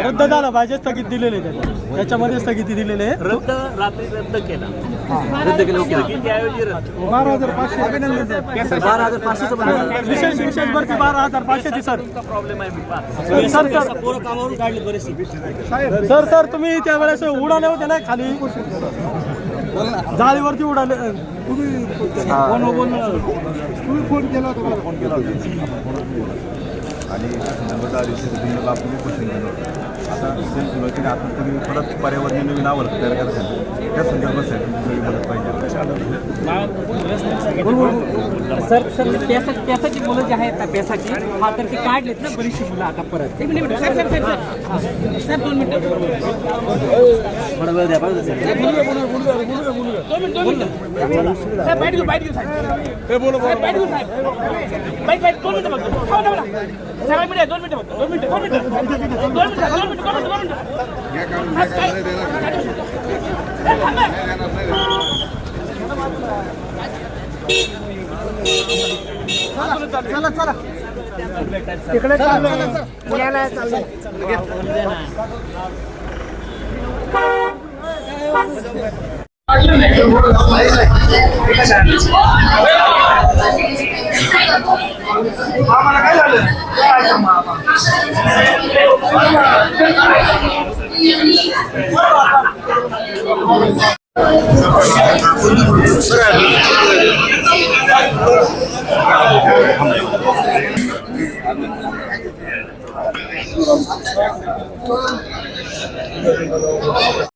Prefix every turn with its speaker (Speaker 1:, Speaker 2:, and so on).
Speaker 1: रद्द झाला पाहिजे, स्थगित दिलेले त्याच्यामध्ये स्थगिती दिलेले आहे.
Speaker 2: रद्द रात्री रद्द केला,
Speaker 1: रद्द केलं.
Speaker 3: 12,500
Speaker 1: विशेष भरती 12,500 सर.
Speaker 2: प्रॉब्लेम आहे.
Speaker 1: सर सर तुम्ही त्यावेळेस उडाले होते ना खाली, जाळीवरती उडाले तुम्ही.
Speaker 3: फोन केला होता आणि नर्मदा दिवशी आपण उपोषण केलं होतं. आता सुरुवातीने आपण तुम्ही परत पर्यावरणीय नवीन आवर्त तयार करता त्या संदर्भासाठी मदत पाहिजे.
Speaker 4: सर त्यासाठी मुलं जे आहेत ना त्यासाठी हा तर ते काढलेत ना बरीचशी मुलं आता परत. एक मिनिट सर 2 मिनिटं थोडा वेळ द्या. 2 मिनिटं साहेब बैठ घेऊ साहेब. हे बोलो साहेब बैठ घेऊ साहेब. बैठ 2 मिनिटं बघतो. हो ना साहेब मिनिट 2 मिनिटं बघतो. 2 मिनिटं
Speaker 1: चला तिकडे पुण्याला चाललं.
Speaker 5: काय झालं